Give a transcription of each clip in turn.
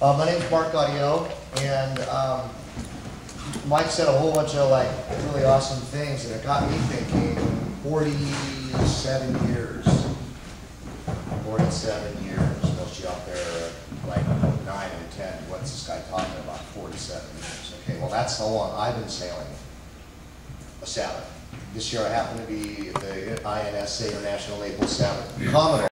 My name's Mark Gaudio, and Mike said a whole bunch of like really awesome things, and it got me thinking. 47 years. 47 years. Most of you out there are like 9 and 10. What's this guy talking about? 47 years. Okay, well that's how long I've been sailing a SABOT. This year I happen to be the INSA International Naval SABOT Commodore.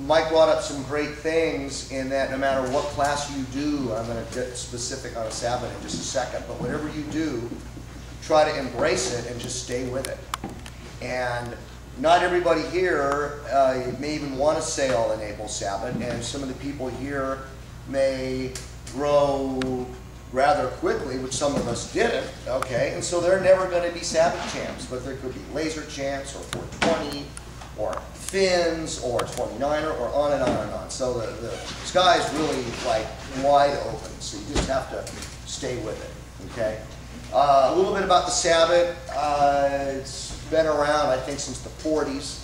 Mike brought up some great things in that no matter what class you do, I'm going to get specific on a SABOT in just a second, but whatever you do, try to embrace it and just stay with it. And not everybody here may even want to sail a naval SABOT, and some of the people here may grow rather quickly, which some of us didn't, okay? And so they're never going to be SABOT champs, but there could be laser champs or 420 or fins or 29er or on and on and on. So the sky's really like wide open, so you just have to stay with it, okay? A little bit about the SABOT. It's been around, I think, since the 40s.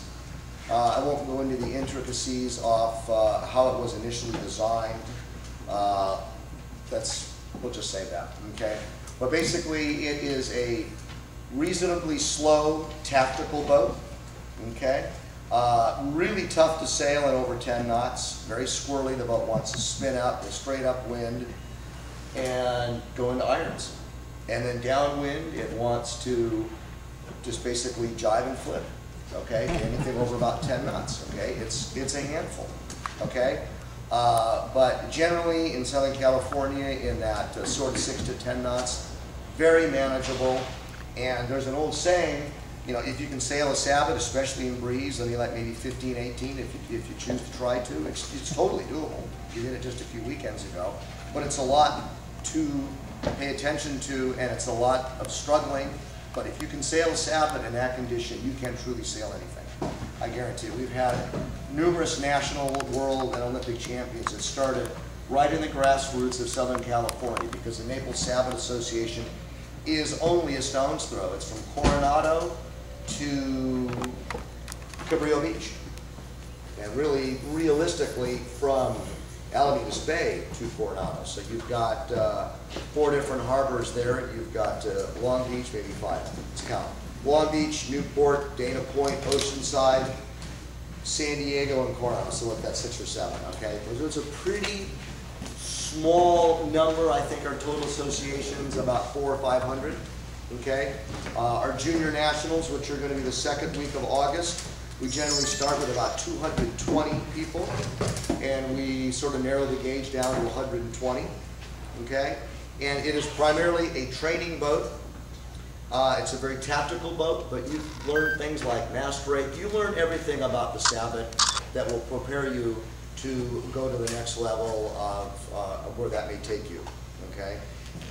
I won't go into the intricacies of how it was initially designed. We'll just say that, okay? But basically, it is a reasonably slow tactical boat, okay? Really tough to sail at over 10 knots, very squirrely. The boat wants to spin up, a straight up wind, and go into irons. And then downwind, it wants to just basically jive and flip, okay? Anything over about 10 knots, okay? It's a handful, okay? But generally in Southern California, in that sort of 6 to 10 knots, very manageable. And there's an old saying, you know, if you can sail a SABOT, especially in breeze, I mean, like maybe 15, 18, if you choose to try to, it's totally doable. You did it just a few weekends ago. But it's a lot to pay attention to, and it's a lot of struggling. But if you can sail a SABOT in that condition, you can truly sail anything. I guarantee you. We've had numerous national, world, and Olympic champions that started right in the grassroots of Southern California, because the Naval SABOT Association is only a stone's throw. It's from Coronado to Cabrillo Beach, and really, realistically, from Alamitos Bay to Coronado. So you've got 4 different harbors there. You've got Long Beach, maybe 5. Let's count. Long Beach, Newport, Dana Point, Oceanside, San Diego, and Coronado. So what, that's 6 or 7, okay? It's a pretty small number. I think our total associations about 400 or 500, okay? Our junior nationals, which are going to be the second week of August, we generally start with about 220 people, and we sort of narrow the gauge down to 120, okay? And it is primarily a training boat. It's a very tactical boat, but you learn things like mast rate. You learn everything about the SABOT that will prepare you to go to the next level of where that may take you, okay?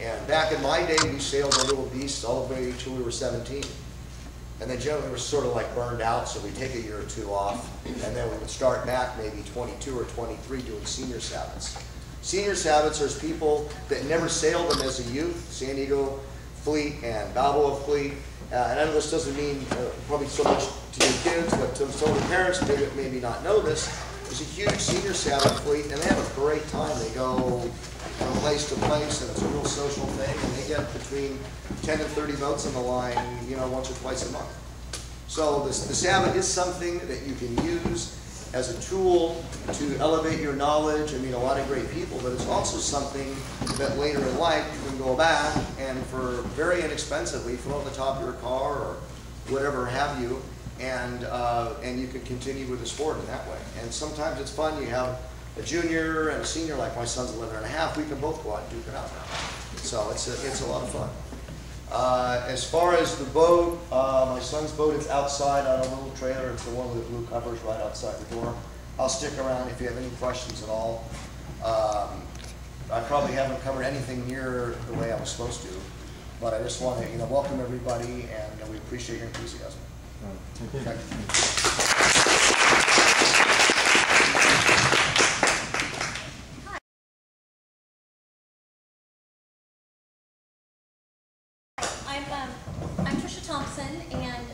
And back in my day, we sailed the little beasts all the way till we were 17. And then generally we're sort of like burned out, so we take a year or 2 off, and then we would start back maybe 22 or 23 doing senior SABOTs. Senior SABOTs are people that never sailed them as a youth, San Diego Fleet and Balboa Fleet. And I know this doesn't mean probably so much to your kids, but to some of the parents that maybe not know this, there's a huge senior SABOT fleet, and they have a great time. They go from place to place, and it's a real social thing, and they get between 10 and 30 boats on the line, you know, once or twice a month. So the SABOT is something that you can use as a tool to elevate your knowledge and meet a lot of great people, but it's also something that later in life you can go back and for very inexpensively throw on the top of your car or whatever have you, and you can continue with the sport in that way. And sometimes it's fun. You have a junior and a senior, like my son's 11 and a half, we can both go out and duke it out now. So it's a lot of fun. As far as the boat, my son's boat is outside on a little trailer. It's the one with the blue covers right outside the door. I'll stick around if you have any questions at all. I probably haven't covered anything near the way I was supposed to, but I just want to welcome everybody, and we appreciate your enthusiasm. Okay. I'm Trisha Thompson, and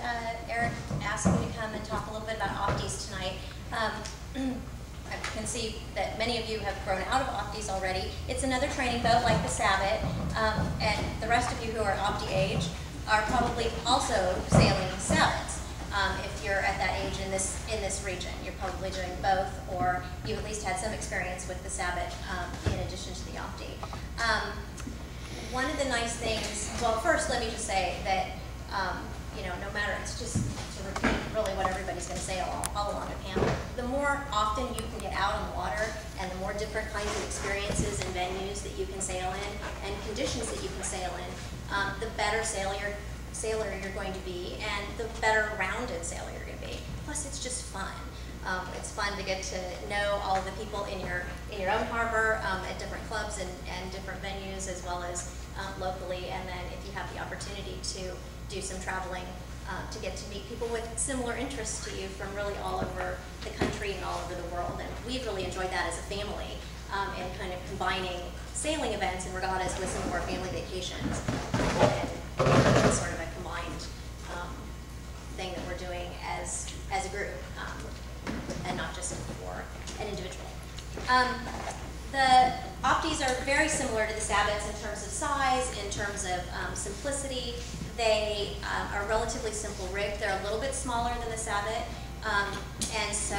Eric asked me to come and talk a little bit about off days tonight. I can see that many of you have grown out of Optis already. It's another training boat like the SABOT, and the rest of you who are Opti age are probably also sailing SABOTs. If you're at that age in this region, you're probably doing both, or you at least had some experience with the SABOT in addition to the Opti. One of the nice things, well, first let me just say that no matter, it's just to repeat really what everybody's going to say all along the panel. The more often you can get out on the water, and the more different kinds of experiences and venues that you can sail in, and conditions that you can sail in, the better sailor you're going to be, and the better rounded sailor you're going to be. Plus, it's just fun. It's fun to get to know all the people in your own harbor at different clubs and different venues, as well as locally. And then if you have the opportunity to do some traveling, to get to meet people with similar interests to you from really all over the country and all over the world. And we've really enjoyed that as a family, and kind of combining sailing events and regattas with some of our family vacations. And it's sort of a combined thing that we're doing as a group, and not just for an individual. The Optis are very similar to the SABOTs in terms of size, in terms of simplicity. They are relatively simple rigged. They're a little bit smaller than the SABOT, and so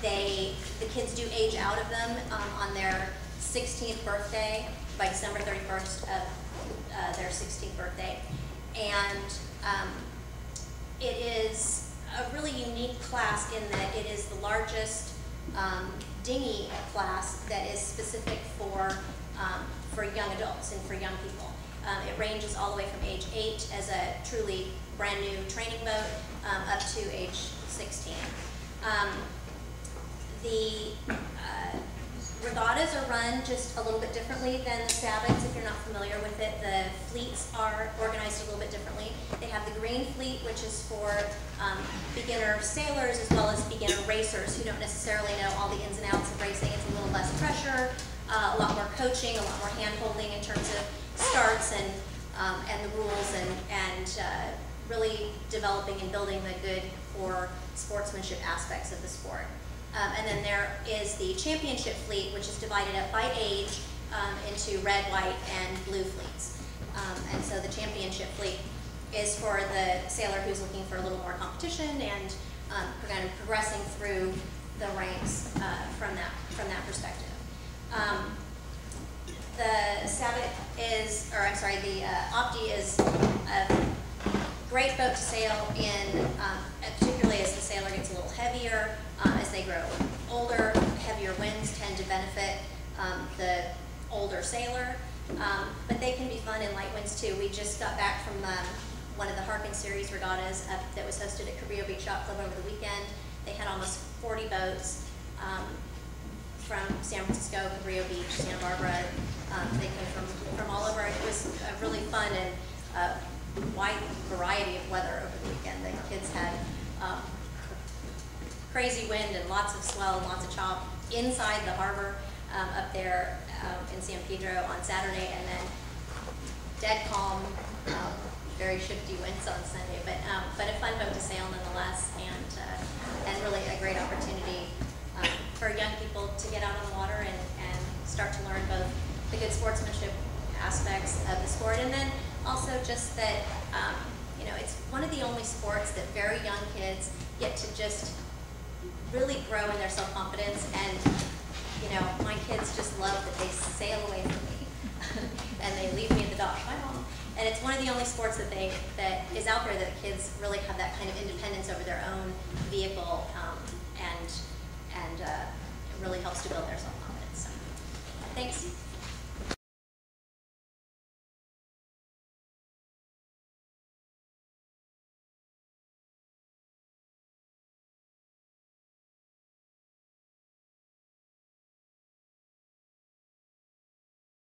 the kids do age out of them on their 16th birthday, by December 31st of their 16th birthday. And it is a really unique class in that it is the largest dinghy class that is specific for young adults and for young people. It ranges all the way from age 8 as a truly brand new training boat up to age 16. The regattas are run just a little bit differently than the SABOTs. If you're not familiar with it, the fleets are organized a little bit differently. They have the green fleet, which is for beginner sailors as well as beginner racers who don't necessarily know all the ins and outs of racing. It's a little less pressure, a lot more coaching, a lot more hand-holding in terms of starts and the rules, and really developing and building the good core sportsmanship aspects of the sport. And then there is the championship fleet, which is divided up by age into red, white, and blue fleets. And so the championship fleet is for the sailor who's looking for a little more competition and kind of progressing through the ranks from that perspective. The SABOT is, or I'm sorry, the Opti is a great boat to sail in, particularly as the sailor gets a little heavier. As they grow older, heavier winds tend to benefit the older sailor, but they can be fun in light winds too. We just got back from one of the Harkin Series regattas that was hosted at Cabrillo Beach Yacht Club over the weekend. They had almost 40 boats from San Francisco, Cabrillo Beach, Santa Barbara. They came from all over. It was really fun and wide variety of weather over the weekend. The kids had crazy wind and lots of swell and lots of chop inside the harbor up there in San Pedro on Saturday, and then dead calm, very shifty winds on Sunday, but a fun boat to sail nonetheless, and really a great opportunity for young people to get out on the water and start to learn both the good sportsmanship aspects of the sport, and then also just that it's one of the only sports that very young kids get to just really grow in their self-confidence. And my kids just love that they sail away from me and they leave me at the dock. Bye, Mom. And it's one of the only sports that is out there that kids really have that kind of independence over their own vehicle, and it really helps to build their self-confidence. So, thanks.